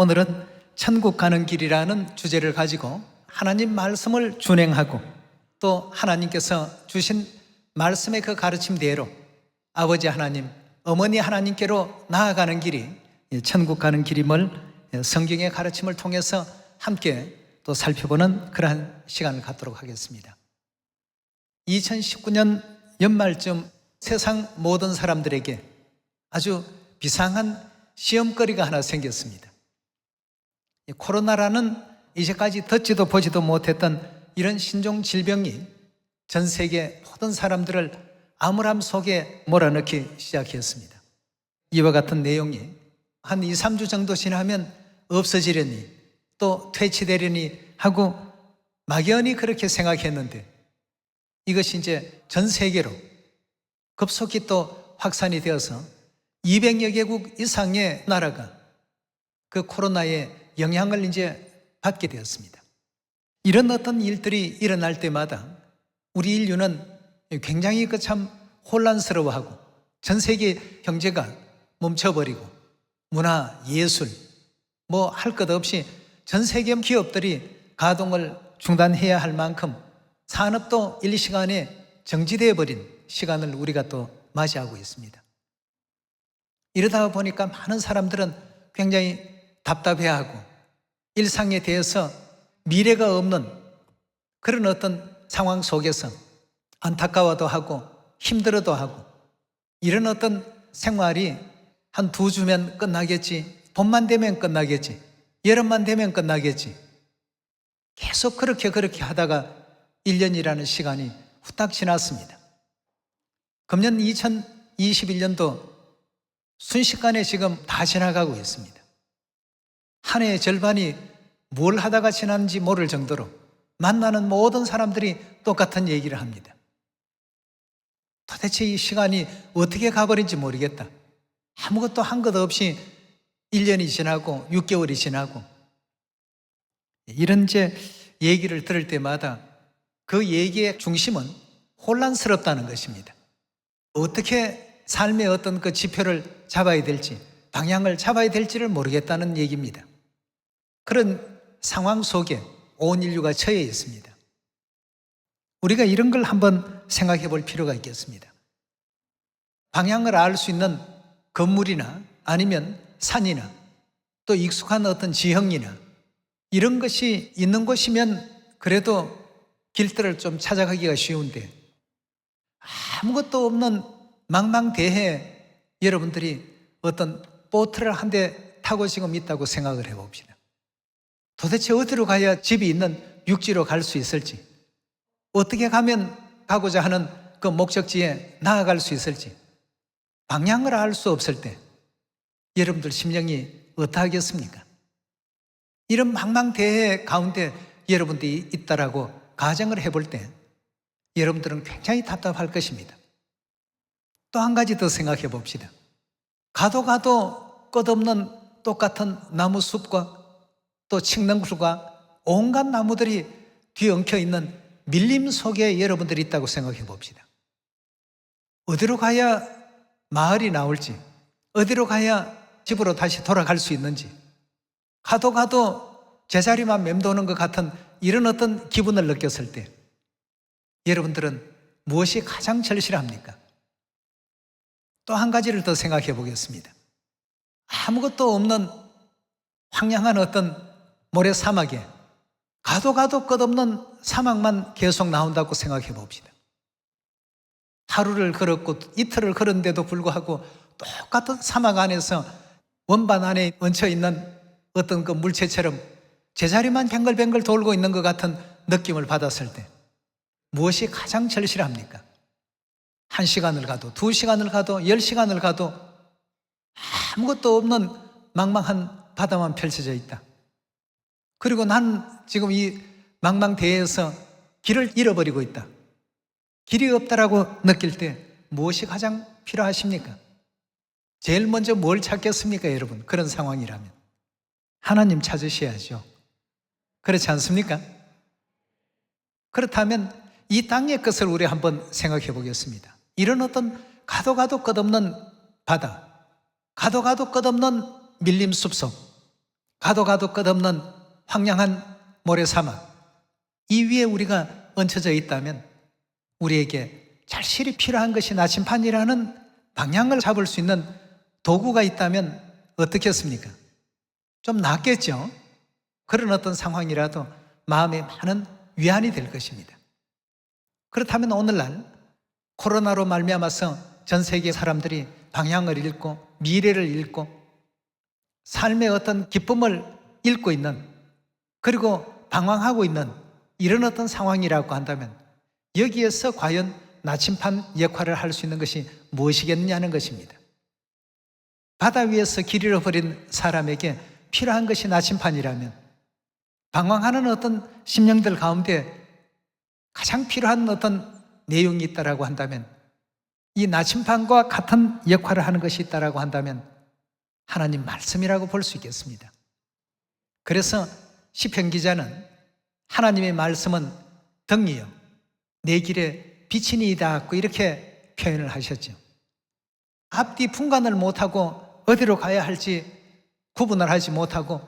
오늘은 천국 가는 길이라는 주제를 가지고 하나님 말씀을 준행하고 또 하나님께서 주신 말씀의 그 가르침대로 아버지 하나님, 어머니 하나님께로 나아가는 길이 천국 가는 길임을 성경의 가르침을 통해서 함께 또 살펴보는 그러한 시간을 갖도록 하겠습니다. 2019년 연말쯤 세상 모든 사람들에게 아주 비상한 시험거리가 하나 생겼습니다. 코로나라는 이제까지 듣지도 보지도 못했던 이런 신종 질병이 전 세계 모든 사람들을 암울함 속에 몰아넣기 시작했습니다. 이와 같은 내용이 한 2, 3주 정도 지나면 없어지려니 또 퇴치되려니 하고 막연히 그렇게 생각했는데 이것이 이제 전 세계로 급속히 또 확산이 되어서 200여 개국 이상의 나라가 그 코로나의 영향을 이제 받게 되었습니다. 이런 어떤 일들이 일어날 때마다 우리 인류는 굉장히 참 혼란스러워하고 전 세계 경제가 멈춰버리고 문화, 예술 뭐 할 것 없이 전 세계 기업들이 가동을 중단해야 할 만큼 산업도 일시간에 정지되어 버린 시간을 우리가 또 맞이하고 있습니다. 이러다 보니까 많은 사람들은 굉장히 답답해하고 일상에 대해서 미래가 없는 그런 어떤 상황 속에서 안타까워도 하고 힘들어도 하고 이런 어떤 생활이 한 2주면 끝나겠지, 봄만 되면 끝나겠지, 여름만 되면 끝나겠지, 계속 그렇게 하다가 1년이라는 시간이 후딱 지났습니다. 금년 2021년도 순식간에 지금 다 지나가고 있습니다. 한 해의 절반이 뭘 하다가 지났는지 모를 정도로 만나는 모든 사람들이 똑같은 얘기를 합니다. 도대체 이 시간이 어떻게 가버린지 모르겠다. 아무것도 한 것 없이 1년이 지나고 6개월이 지나고 이런 제 얘기를 들을 때마다 그 얘기의 중심은 혼란스럽다는 것입니다. 어떻게 삶의 어떤 그 지표를 잡아야 될지, 방향을 잡아야 될지를 모르겠다는 얘기입니다. 그런 상황 속에 온 인류가 처해 있습니다. 우리가 이런 걸 한번 생각해 볼 필요가 있겠습니다. 방향을 알 수 있는 건물이나 아니면 산이나 또 익숙한 어떤 지형이나 이런 것이 있는 곳이면 그래도 길들을 좀 찾아가기가 쉬운데 아무것도 없는 망망대해에 여러분들이 어떤 보트를 한 대 타고 지금 있다고 생각을 해봅시다. 도대체 어디로 가야 집이 있는 육지로 갈 수 있을지, 어떻게 가면 가고자 하는 그 목적지에 나아갈 수 있을지 방향을 알 수 없을 때 여러분들 심령이 어떠하겠습니까? 이런 망망대해 가운데 여러분들이 있다라고 가정을 해볼 때 여러분들은 굉장히 답답할 것입니다. 또 한 가지 더 생각해 봅시다. 가도 끝없는 똑같은 나무숲과 또 칡능쿨과 온갖 나무들이 뒤엉켜 있는 밀림 속에 여러분들이 있다고 생각해 봅시다. 어디로 가야 마을이 나올지, 어디로 가야 집으로 다시 돌아갈 수 있는지, 가도 제자리만 맴도는 것 같은 이런 어떤 기분을 느꼈을 때 여러분들은 무엇이 가장 절실합니까? 또 한 가지를 더 생각해 보겠습니다. 아무것도 없는 황량한 어떤 모래 사막에 가도 끝없는 사막만 계속 나온다고 생각해 봅시다. 하루를 걸었고 이틀을 걸었는데도 불구하고 똑같은 사막 안에서 원반 안에 얹혀 있는 어떤 그 물체처럼 제자리만 뱅글뱅글 돌고 있는 것 같은 느낌을 받았을 때 무엇이 가장 절실합니까? 1시간을 가도 2시간을 가도 10시간을 가도 아무것도 없는 망망한 바다만 펼쳐져 있다. 그리고 난 지금 이 망망대해에서 길을 잃어버리고 있다. 길이 없다라고 느낄 때 무엇이 가장 필요하십니까? 제일 먼저 뭘 찾겠습니까, 여러분? 그런 상황이라면 하나님 찾으셔야죠. 그렇지 않습니까? 그렇다면 이 땅의 것을 우리 한번 생각해 보겠습니다. 이런 어떤 가도 끝없는 바다, 가도 끝없는 밀림 숲속, 가도 가도 끝없는 황량한 모래사막, 이 위에 우리가 얹혀져 있다면 우리에게 절실히 필요한 것이 나침판이라는 방향을 잡을 수 있는 도구가 있다면 어떻겠습니까? 좀 낫겠죠? 그런 어떤 상황이라도 마음에 많은 위안이 될 것입니다. 그렇다면 오늘날 코로나로 말미암아서 전 세계 사람들이 방향을 잃고 미래를 잃고 삶의 어떤 기쁨을 잃고 있는, 그리고 방황하고 있는 이런 어떤 상황이라고 한다면 여기에서 과연 나침판 역할을 할 수 있는 것이 무엇이겠느냐는 것입니다. 바다 위에서 길 잃어버린 사람에게 필요한 것이 나침판이라면 방황하는 어떤 심령들 가운데 가장 필요한 어떤 내용이 있다라고 한다면, 이 나침판과 같은 역할을 하는 것이 있다라고 한다면 하나님 말씀이라고 볼 수 있겠습니다. 그래서 시편 기자는 하나님의 말씀은 등이요 내 길에 빛이니이다 이렇게 표현을 하셨죠. 앞뒤 분간을 못하고 어디로 가야 할지 구분을 하지 못하고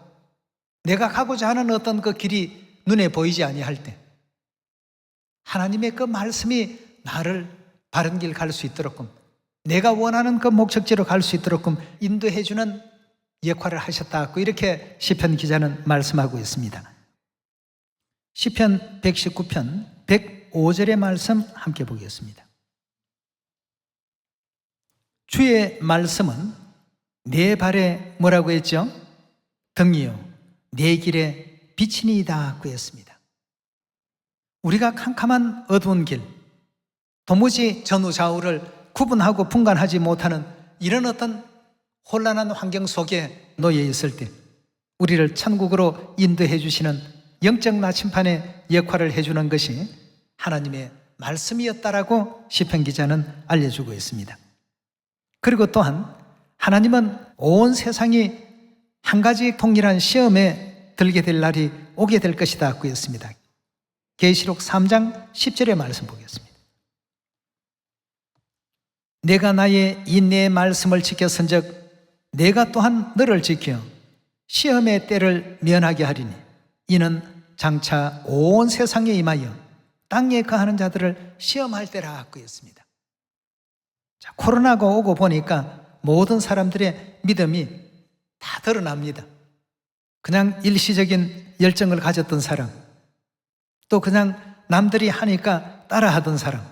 내가 가고자 하는 어떤 그 길이 눈에 보이지 아니할 때 하나님의 그 말씀이 나를 바른 길 갈 수 있도록끔, 내가 원하는 그 목적지로 갈 수 있도록끔 인도해 주는 역할을 하셨다 이렇게 시편 기자는 말씀하고 있습니다. 시편 119편 105절의 말씀 함께 보겠습니다. 주의 말씀은 내 발에 뭐라고 했죠? 등이요 내 길에 빛이니이다 했습니다. 우리가 캄캄한 어두운 길, 도무지 전후 좌우를 구분하고 분간하지 못하는 이런 어떤 혼란한 환경 속에 놓여 있을 때 우리를 천국으로 인도해 주시는 영적 나침판의 역할을 해주는 것이 하나님의 말씀이었다라고 시편 기자는 알려주고 있습니다. 그리고 또한 하나님은 온 세상이 한 가지 동일한 시험에 들게 될 날이 오게 될 것이다 했습니다. 계시록 3장 10절의 말씀 보겠습니다. 내가 나의 인내의 말씀을 지켰은즉 내가 또한 너를 지켜 시험의 때를 면하게 하리니 이는 장차 온 세상에 임하여 땅에 거하는 자들을 시험할 때라 했습니다. 자, 코로나가 오고 보니까 모든 사람들의 믿음이 다 드러납니다. 그냥 일시적인 열정을 가졌던 사람, 또 그냥 남들이 하니까 따라하던 사람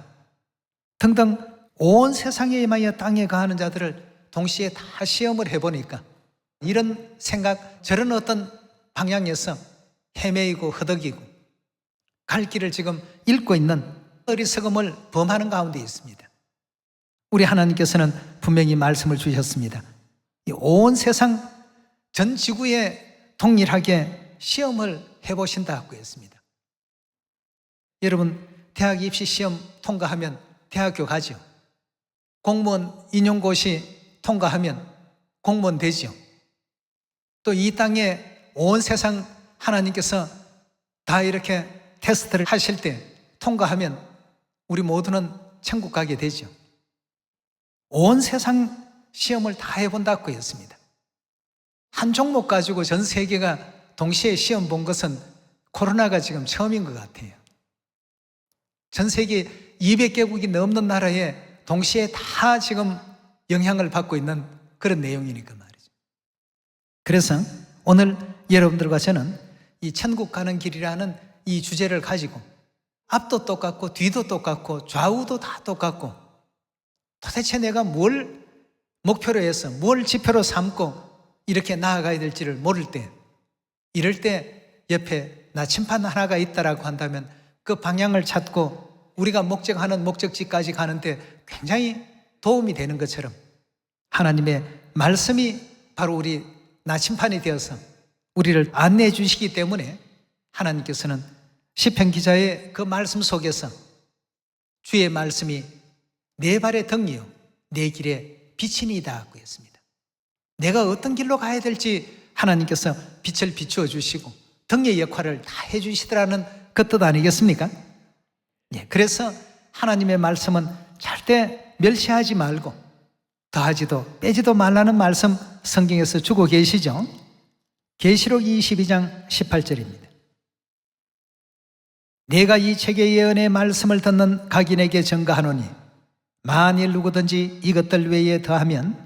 등등 온 세상에 임하여 땅에 거하는 자들을 동시에 다 시험을 해보니까 이런 생각, 저런 어떤 방향에서 헤매이고 허덕이고 갈 길을 지금 잃고 있는 어리석음을 범하는 가운데 있습니다. 우리 하나님께서는 분명히 말씀을 주셨습니다. 이 온 세상 전 지구에 동일하게 시험을 해보신다고 했습니다. 여러분, 대학 입시 시험 통과하면 대학교 가죠. 공무원 임용고시 통과하면 공무원 되죠. 또 이 땅에 온 세상 하나님께서 다 이렇게 테스트를 하실 때 통과하면 우리 모두는 천국 가게 되죠. 온 세상 시험을 다 해본다고 했습니다. 한 종목 가지고 전 세계가 동시에 시험 본 것은 코로나가 지금 처음인 것 같아요. 전 세계 200개국이 넘는 나라에 동시에 다 지금 영향을 받고 있는 그런 내용이니까 말이죠. 그래서 오늘 여러분들과 저는 이 천국 가는 길이라는 이 주제를 가지고 앞도 똑같고 뒤도 똑같고 좌우도 다 똑같고 도대체 내가 뭘 목표로 해서 뭘 지표로 삼고 이렇게 나아가야 될지를 모를 때, 이럴 때 옆에 나침판 하나가 있다라고 한다면 그 방향을 찾고 우리가 목적하는 목적지까지 가는데 굉장히 도움이 되는 것처럼 하나님의 말씀이 바로 우리 나침판이 되어서 우리를 안내해 주시기 때문에 하나님께서는 시편 기자의 그 말씀 속에서 주의 말씀이 내 발의 등이요 내 길에 빛이니이다 하고 했습니다. 내가 어떤 길로 가야 될지 하나님께서 빛을 비추어 주시고 등의 역할을 다 해주시더라는 그 뜻 아니겠습니까? 예, 그래서 하나님의 말씀은 절대 멸시하지 말고 더하지도 빼지도 말라는 말씀 성경에서 주고 계시죠. 계시록 22장 18절입니다. 내가 이 책의 예언의 말씀을 듣는 각인에게 증거하노니 만일 누구든지 이것들 외에 더하면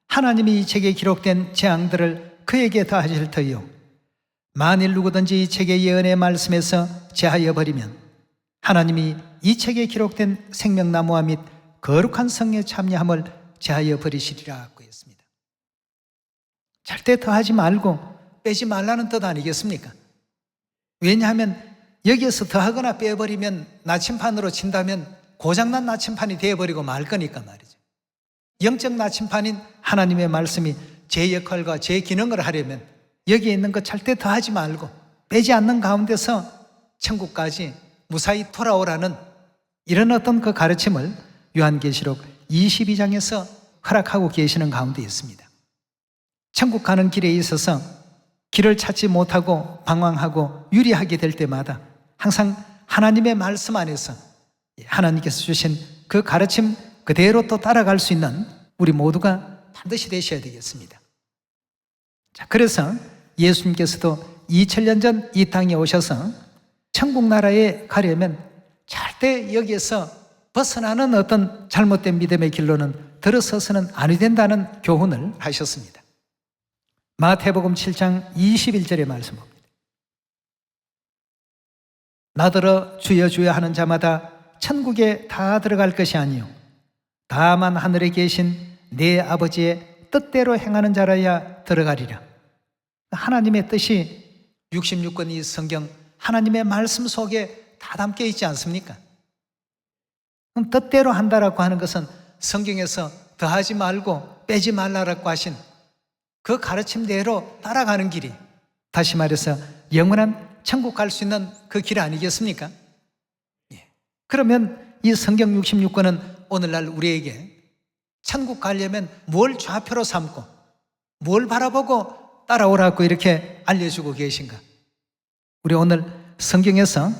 하나님이 이 책에 기록된 재앙들을 그에게 더하실 터이요 만일 누구든지 이 책의 예언의 말씀에서 제하여 버리면 하나님이 이 책에 기록된 생명나무와 및 거룩한 성에 참여함을 제하여 버리시리라 고 했습니다. 절대 더하지 말고 빼지 말라는 뜻 아니겠습니까? 왜냐하면 여기에서 더하거나 빼버리면 나침판으로 친다면 고장난 나침판이 되어버리고 말 거니까 말이죠. 영적 나침판인 하나님의 말씀이 제 역할과 제 기능을 하려면 여기에 있는 것 절대 더하지 말고 빼지 않는 가운데서 천국까지 무사히 돌아오라는 이런 어떤 그 가르침을 요한계시록 22장에서 허락하고 계시는 가운데 있습니다. 천국 가는 길에 있어서 길을 찾지 못하고 방황하고 유리하게 될 때마다 항상 하나님의 말씀 안에서 하나님께서 주신 그 가르침 그대로 또 따라갈 수 있는 우리 모두가 반드시 되셔야 되겠습니다. 자, 그래서 예수님께서도 2000년 전 이 땅에 오셔서 천국 나라에 가려면 절대 여기에서 벗어나는 어떤 잘못된 믿음의 길로는 들어서서는 아니 된다는 교훈을 하셨습니다. 마태복음 7장 21절의 말씀 봅니다. 나더러 주여 주여 하는 자마다 천국에 다 들어갈 것이 아니요 다만 하늘에 계신 내 아버지의 뜻대로 행하는 자라야 들어가리라. 하나님의 뜻이 66권 이 성경 하나님의 말씀 속에 다 담겨 있지 않습니까? 그럼 뜻대로 한다라고 하는 것은 성경에서 더하지 말고 빼지 말라라고 하신 그 가르침대로 따라가는 길이, 다시 말해서 영원한 천국 갈 수 있는 그 길 아니겠습니까? 예. 그러면 이 성경 66권은 오늘날 우리에게 천국 가려면 뭘 좌표로 삼고 뭘 바라보고 따라오라고 이렇게 알려주고 계신가? 우리 오늘 성경에서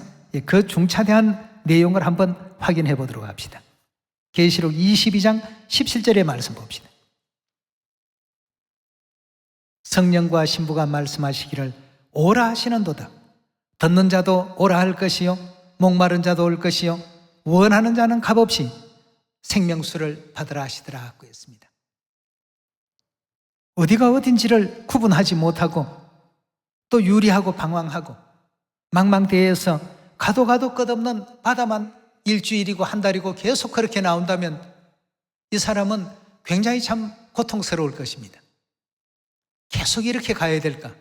그 중차대한 내용을 한번 확인해 보도록 합시다. 계시록 22장 17절의 말씀 봅시다. 성령과 신부가 말씀하시기를 오라 하시는도다. 듣는 자도 오라 할 것이요 목마른 자도 올 것이요 원하는 자는 값없이 생명수를 받으라 하시더라 하고 했습니다. 어디가 어딘지를 구분하지 못하고 또 유리하고 방황하고 망망대해에서 가도 끝없는 바다만 일주일이고 한 달이고 계속 그렇게 나온다면 이 사람은 굉장히 참 고통스러울 것입니다. 계속 이렇게 가야 될까?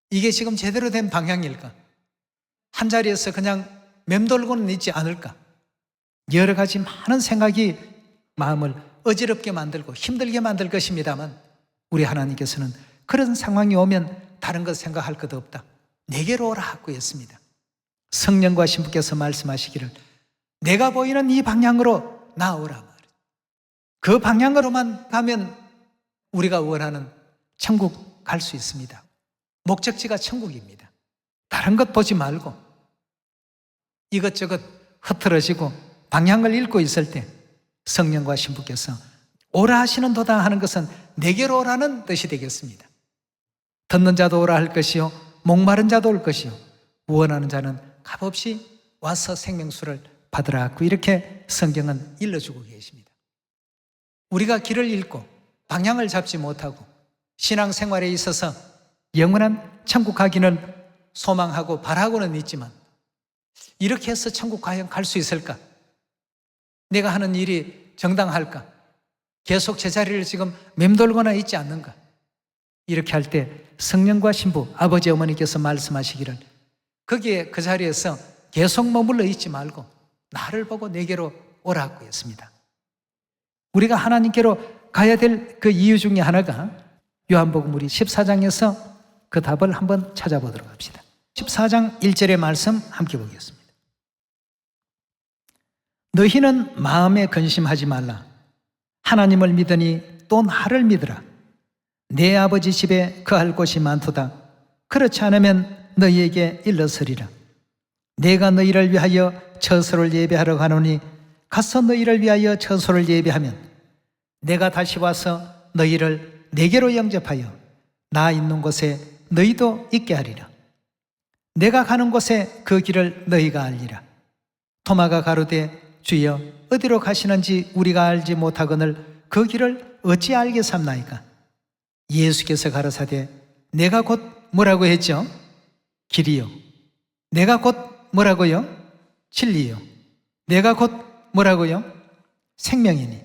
이게 지금 제대로 된 방향일까? 한 자리에서 그냥 맴돌고는 있지 않을까? 여러 가지 많은 생각이 마음을 어지럽게 만들고 힘들게 만들 것입니다만 우리 하나님께서는 그런 상황이 오면 다른 것 생각할 것도 없다. 내게로 오라 하고 했습니다. 성령과 신부께서 말씀하시기를 내가 보이는 이 방향으로 나오라 말이에요. 그 방향으로만 가면 우리가 원하는 천국 갈 수 있습니다. 목적지가 천국입니다. 다른 것 보지 말고 이것저것 흐트러지고 방향을 잃고 있을 때 성령과 신부께서 오라 하시는도다 하는 것은 내게로 오라는 뜻이 되겠습니다. 듣는 자도 오라 할 것이요 목마른 자도 올 것이요 원하는 자는 값없이 와서 생명수를 받으라고 이렇게 성경은 일러주고 계십니다. 우리가 길을 잃고 방향을 잡지 못하고 신앙생활에 있어서 영원한 천국 가기는 소망하고 바라고는 있지만 이렇게 해서 천국 과연 갈 수 있을까? 내가 하는 일이 정당할까? 계속 제자리를 지금 맴돌거나 있지 않는가? 이렇게 할 때 성령과 신부, 아버지 어머니께서 말씀하시기를 거기에 그 자리에서 계속 머물러 있지 말고 나를 보고 내게로 오라고 했습니다. 우리가 하나님께로 가야 될 그 이유 중에 하나가 요한복음 우리 14장에서 그 답을 한번 찾아보도록 합시다. 14장 1절의 말씀 함께 보겠습니다. 너희는 마음에 근심하지 말라. 하나님을 믿으니 또 나를 믿으라. 내 아버지 집에 거할 곳이 많도다. 그렇지 않으면 너희에게 일러서리라. 내가 너희를 위하여 처소를 예배하러 가노니 가서 너희를 위하여 처소를 예배하면 내가 다시 와서 너희를 내게로 영접하여 나 있는 곳에 너희도 있게 하리라. 내가 가는 곳에 그 길을 너희가 알리라. 토마가 가로되 주여 어디로 가시는지 우리가 알지 못하거늘 그 길을 어찌 알겠삼나이까? 예수께서 가라사대 내가 곧 뭐라고 했죠? 길이요. 내가 곧 뭐라고요? 진리요. 내가 곧 뭐라고요? 생명이니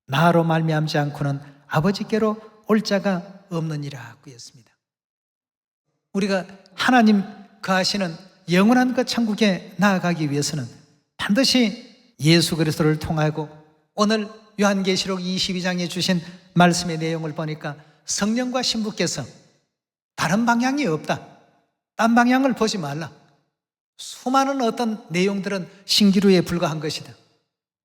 나로 말미암지 않고는 아버지께로 올 자가 없느니라 하였습니다. 우리가 하나님 거하시는 영원한 그 천국에 나아가기 위해서는 반드시 예수 그리스도를 통하고 오늘 요한계시록 22장에 주신 말씀의 내용을 보니까 성령과 신부께서 다른 방향이 없다. 딴 방향을 보지 말라. 수많은 어떤 내용들은 신기루에 불과한 것이다.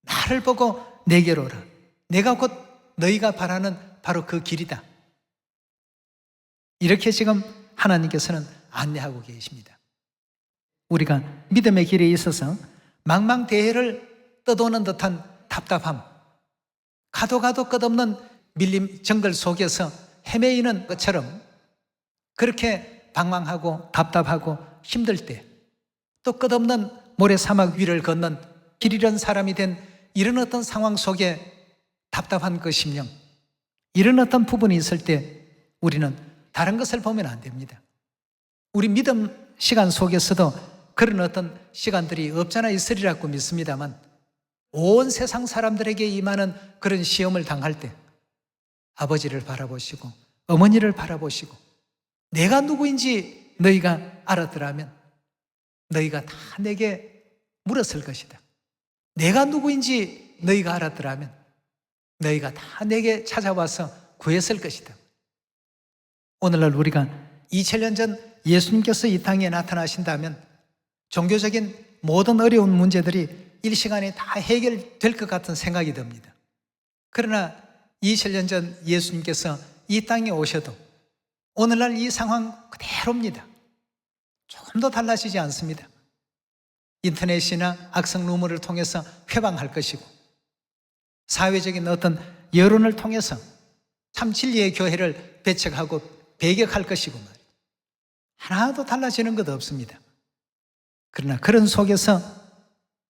나를 보고 내게로 오라. 내가 곧 너희가 바라는 바로 그 길이다. 이렇게 지금 하나님께서는 안내하고 계십니다. 우리가 믿음의 길에 있어서 망망대해를 떠도는 듯한 답답함, 가도 끝없는 밀림 정글 속에서 헤매이는 것처럼 그렇게 방황하고 답답하고 힘들 때 또 끝없는 모래사막 위를 걷는 길 잃은 사람이 된 이런 어떤 상황 속에 답답한 그 심령, 이런 어떤 부분이 있을 때 우리는 다른 것을 보면 안 됩니다. 우리 믿음 시간 속에서도 그런 어떤 시간들이 없잖아 있으리라고 믿습니다만 온 세상 사람들에게 임하는 그런 시험을 당할 때 아버지를 바라보시고 어머니를 바라보시고 내가 누구인지 너희가 알았더라면 너희가 다 내게 물었을 것이다. 내가 누구인지 너희가 알았더라면 너희가 다 내게 찾아와서 구했을 것이다. 오늘날 우리가 2000년 전 예수님께서 이 땅에 나타나신다면 종교적인 모든 어려운 문제들이 일시간에 다 해결될 것 같은 생각이 듭니다. 그러나 2000년 전 예수님께서 이 땅에 오셔도 오늘날 이 상황 그대로입니다. 조금도 달라지지 않습니다. 인터넷이나 악성 루머를 통해서 회방할 것이고 사회적인 어떤 여론을 통해서 참 진리의 교회를 배척하고 배격할 것이고 말이죠. 하나도 달라지는 것 없습니다. 그러나 그런 속에서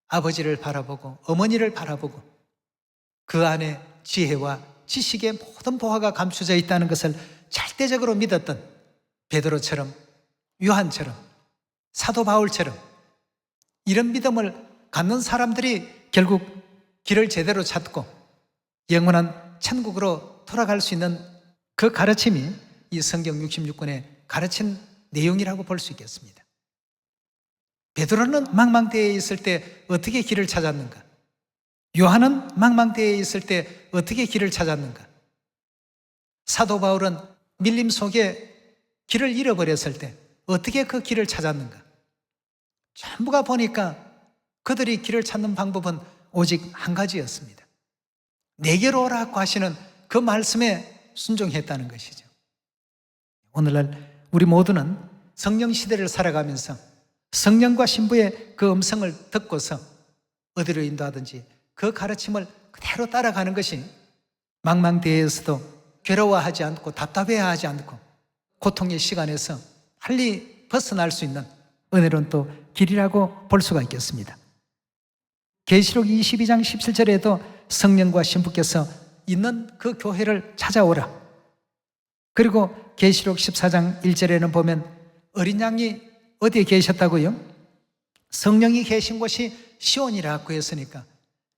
아버지를 바라보고 어머니를 바라보고 그 안에 지혜와 지식의 모든 보화가 감춰져 있다는 것을 절대적으로 믿었던 베드로처럼 요한처럼 사도 바울처럼 이런 믿음을 갖는 사람들이 결국 길을 제대로 찾고 영원한 천국으로 돌아갈 수 있는 그 가르침이 이 성경 66권에 가르친 내용이라고 볼 수 있겠습니다. 베드로는 망망대해에 있을 때 어떻게 길을 찾았는가? 요한은 망망대해에 있을 때 어떻게 길을 찾았는가? 사도 바울은 밀림 속에 길을 잃어버렸을 때 어떻게 그 길을 찾았는가? 전부가 보니까 그들이 길을 찾는 방법은 오직 한 가지였습니다. 내게로 오라고 하시는 그 말씀에 순종했다는 것이죠. 오늘날 우리 모두는 성령 시대를 살아가면서 성령과 신부의 그 음성을 듣고서 어디로 인도하든지 그 가르침을 그대로 따라가는 것이 망망대해에서도 괴로워하지 않고 답답해하지 않고 고통의 시간에서 빨리 벗어날 수 있는 은혜로운 또 길이라고 볼 수가 있겠습니다. 계시록 22장 17절에도 성령과 신부께서 있는 그 교회를 찾아오라. 그리고 계시록 14장 1절에는 보면 어린 양이 어디에 계셨다고요? 성령이 계신 곳이 시온이라고 했으니까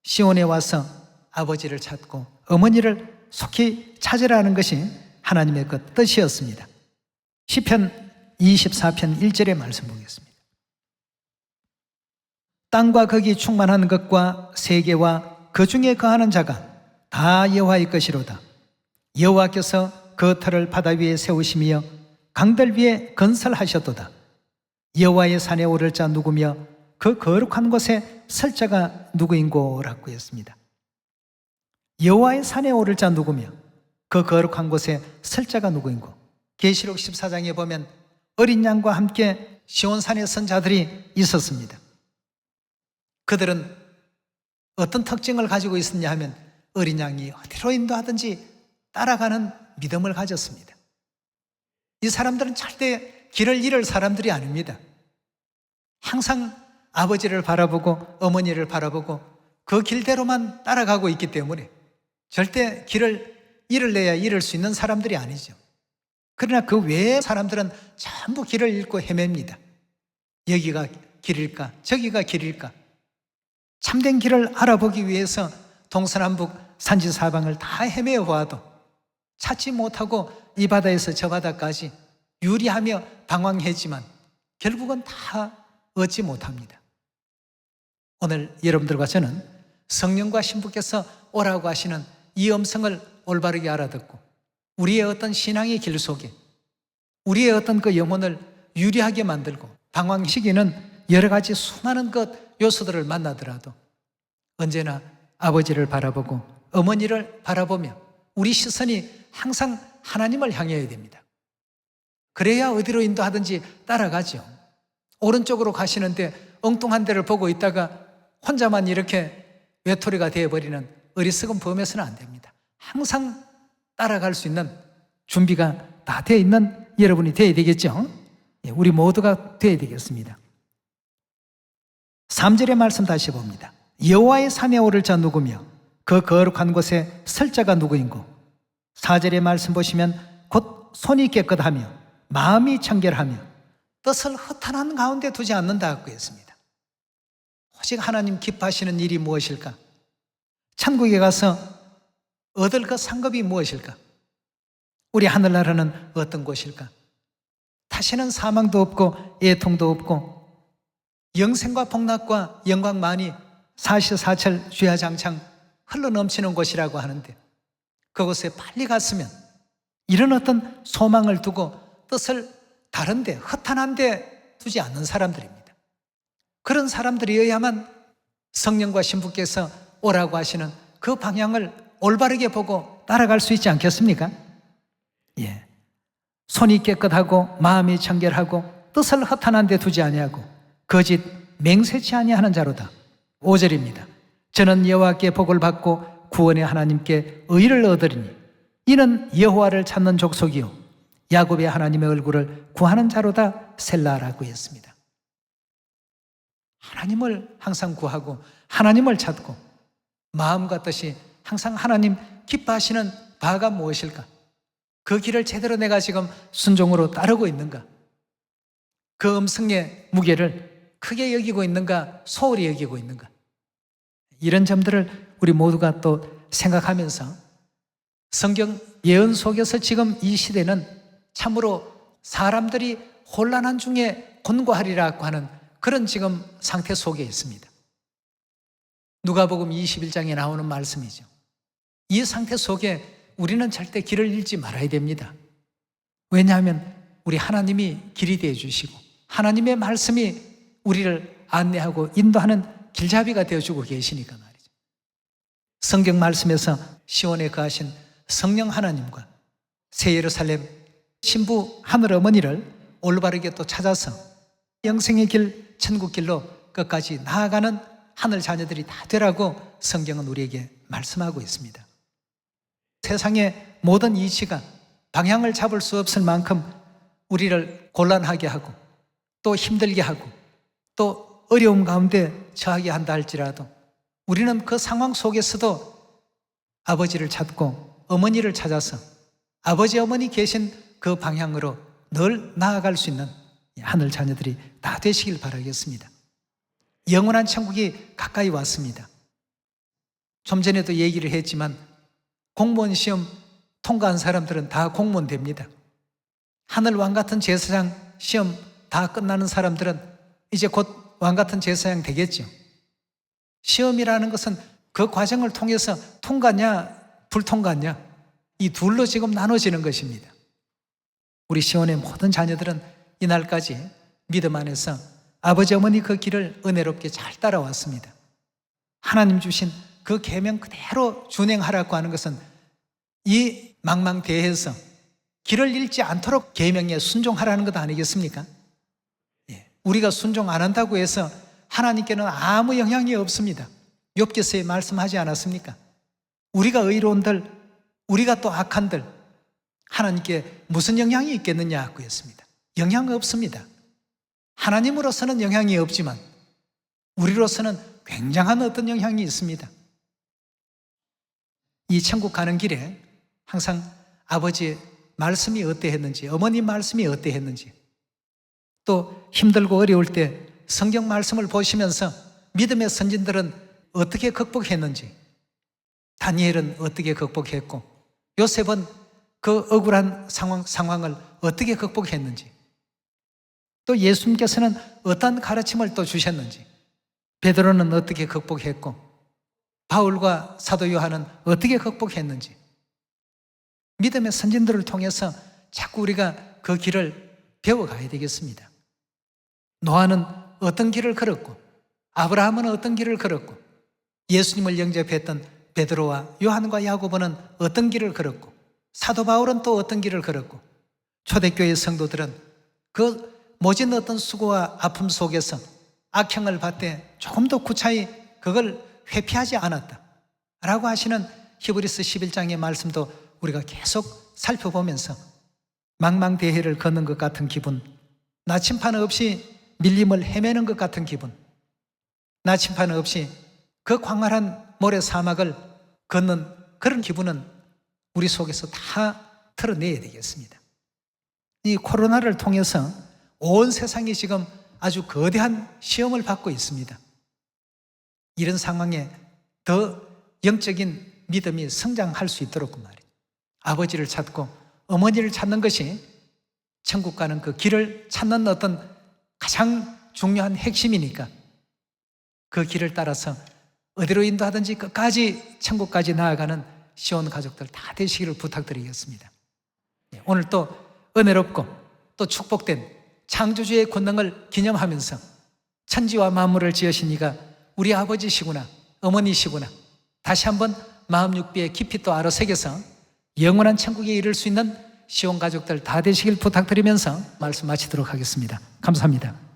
시온에 와서 아버지를 찾고 어머니를 속히 찾으라는 것이 하나님의 그 뜻이었습니다. 시편 24편 1절의 말씀 보겠습니다. 땅과 거기 충만한 것과 세계와 그 중에 거하는 자가 다 여호와의 것이로다. 여호와께서 그 터를 바다 위에 세우시며 강들 위에 건설하셨도다. 여호와의 산에 오를 자 누구며 그 거룩한 곳에 설 자가 누구인고라고 했습니다. 여호와의 산에 오를 자 누구며 그 거룩한 곳에 설 자가 누구인고. 계시록 14장에 보면 어린 양과 함께 시온산에 선 자들이 있었습니다. 그들은 어떤 특징을 가지고 있었냐 하면 어린 양이 어디로 인도하든지 따라가는 믿음을 가졌습니다. 이 사람들은 절대 길을 잃을 사람들이 아닙니다. 항상 아버지를 바라보고 어머니를 바라보고 그 길대로만 따라가고 있기 때문에 절대 길을 잃을래야 잃을 수 있는 사람들이 아니죠. 그러나 그 외의 사람들은 전부 길을 잃고 헤맵니다. 여기가 길일까? 저기가 길일까? 참된 길을 알아보기 위해서 동서남북 산지사방을 다 헤매어 보아도 찾지 못하고 이 바다에서 저 바다까지 유리하며 방황했지만 결국은 다 얻지 못합니다. 오늘 여러분들과 저는 성령과 신부께서 오라고 하시는 이 음성을 올바르게 알아듣고 우리의 어떤 신앙의 길 속에 우리의 어떤 그 영혼을 유리하게 만들고 방황시키는 여러 가지 수많은 것 요소들을 만나더라도 언제나 아버지를 바라보고 어머니를 바라보며 우리 시선이 항상 하나님을 향해야 됩니다. 그래야 어디로 인도하든지 따라가죠. 오른쪽으로 가시는데 엉뚱한 데를 보고 있다가 혼자만 이렇게 외톨이가 되어버리는 어리석은 범에서는 안 됩니다. 항상 따라갈 수 있는 준비가 다 되어 있는 여러분이 되어야 되겠죠. 우리 모두가 되어야 되겠습니다. 3절의 말씀 다시 봅니다. 여호와의 산에 오를 자 누구며 그 거룩한 곳에 설 자가 누구인고. 4절의 말씀 보시면 곧 손이 깨끗하며 마음이 청결하며 뜻을 허탄한 가운데 두지 않는다고 했습니다. 오직 하나님 기뻐하시는 일이 무엇일까? 천국에 가서 얻을 그 상급이 무엇일까? 우리 하늘나라는 어떤 곳일까? 다시는 사망도 없고 애통도 없고 영생과 복락과 영광만이 사시사철 주야장창 흘러넘치는 곳이라고 하는데 그곳에 빨리 갔으면 이런 어떤 소망을 두고 뜻을 다른 데 허탄한 데 두지 않는 사람들입니다. 그런 사람들이어야만 성령과 신부께서 오라고 하시는 그 방향을 올바르게 보고 따라갈 수 있지 않겠습니까? 예. 손이 깨끗하고 마음이 청결하고 뜻을 허탄한 데 두지 아니하고 거짓 맹세치 아니하는 자로다. 5절입니다. 저는 여호와께 복을 받고 구원의 하나님께 의를 얻으리니 이는 여호와를 찾는 족속이요 야곱의 하나님의 얼굴을 구하는 자로다. 셀라라고 했습니다. 하나님을 항상 구하고 하나님을 찾고 마음과 뜻이 항상 하나님 기뻐하시는 바가 무엇일까? 그 길을 제대로 내가 지금 순종으로 따르고 있는가? 그 음성의 무게를 크게 여기고 있는가? 소홀히 여기고 있는가? 이런 점들을 우리 모두가 또 생각하면서 성경 예언 속에서 지금 이 시대는 참으로 사람들이 혼란한 중에 곤고하리라고 하는 그런 지금 상태 속에 있습니다. 누가복음 21장에 나오는 말씀이죠. 이 상태 속에 우리는 절대 길을 잃지 말아야 됩니다. 왜냐하면 우리 하나님이 길이 되어 주시고 하나님의 말씀이 우리를 안내하고 인도하는 길잡이가 되어주고 계시니까 말이죠. 성경 말씀에서 시온에 거하신 성령 하나님과 새 예루살렘 신부 하늘 어머니를 올바르게 또 찾아서 영생의 길 천국 길로 끝까지 나아가는 하늘 자녀들이 다 되라고 성경은 우리에게 말씀하고 있습니다. 세상의 모든 이치가 방향을 잡을 수 없을 만큼 우리를 곤란하게 하고 또 힘들게 하고 또 어려움 가운데 처하게 한다 할지라도 우리는 그 상황 속에서도 아버지를 찾고 어머니를 찾아서 아버지 어머니 계신 그 방향으로 늘 나아갈 수 있는 하늘 자녀들이 다 되시길 바라겠습니다. 영원한 천국이 가까이 왔습니다. 좀 전에도 얘기를 했지만 공무원 시험 통과한 사람들은 다 공무원 됩니다. 하늘 왕 같은 제사장 시험 다 끝나는 사람들은 이제 곧 왕 같은 제사장 되겠죠. 시험이라는 것은 그 과정을 통해서 통과냐 불통과냐 이 둘로 지금 나눠지는 것입니다. 우리 시온의 모든 자녀들은 이날까지 믿음 안에서 아버지 어머니 그 길을 은혜롭게 잘 따라왔습니다. 하나님 주신 그 계명 그대로 준행하라고 하는 것은 이 망망대해에서 길을 잃지 않도록 계명에 순종하라는 것 아니겠습니까? 우리가 순종 안 한다고 해서 하나님께는 아무 영향이 없습니다. 욥기서에 말씀하지 않았습니까? 우리가 의로운들, 우리가 또 악한들, 하나님께 무슨 영향이 있겠느냐 그였습니다. 영향 없습니다. 하나님으로서는 영향이 없지만 우리로서는 굉장한 어떤 영향이 있습니다. 이 천국 가는 길에 항상 아버지의 말씀이 어떠했는지, 어머님 말씀이 어떠했는지, 또 힘들고 어려울 때 성경 말씀을 보시면서 믿음의 선진들은 어떻게 극복했는지, 다니엘은 어떻게 극복했고 요셉은 그 억울한 상황을 어떻게 극복했는지, 또 예수님께서는 어떤 가르침을 또 주셨는지, 베드로는 어떻게 극복했고 바울과 사도 요한은 어떻게 극복했는지, 믿음의 선진들을 통해서 자꾸 우리가 그 길을 배워가야 되겠습니다. 노아는 어떤 길을 걸었고 아브라함은 어떤 길을 걸었고 예수님을 영접했던 베드로와 요한과 야고보는 어떤 길을 걸었고 사도 바울은 또 어떤 길을 걸었고 초대교회 성도들은 그 모진 어떤 수고와 아픔 속에서 악행을 받되 조금 더 구차히 그걸 회피하지 않았다 라고 하시는 히브리서 11장의 말씀도 우리가 계속 살펴보면서 망망대해를 걷는 것 같은 기분, 나침판 없이 밀림을 헤매는 것 같은 기분, 나침판 없이 그 광활한 모래 사막을 걷는 그런 기분은 우리 속에서 다 털어내야 되겠습니다. 이 코로나를 통해서 온 세상이 지금 아주 거대한 시험을 받고 있습니다. 이런 상황에 더 영적인 믿음이 성장할 수 있도록 말이에요. 아버지를 찾고 어머니를 찾는 것이 천국 가는 그 길을 찾는 어떤 가장 중요한 핵심이니까 그 길을 따라서 어디로 인도하든지 끝까지 천국까지 나아가는 시온 가족들 다 되시기를 부탁드리겠습니다. 오늘 또 은혜롭고 또 축복된 창조주의 권능을 기념하면서 천지와 만물을 지으신 이가 우리 아버지시구나, 어머니시구나, 다시 한번 마음 육비에 깊이 또 알아새겨서 영원한 천국에 이를 수 있는 시온 가족들 다 되시길 부탁드리면서 말씀 마치도록 하겠습니다. 감사합니다.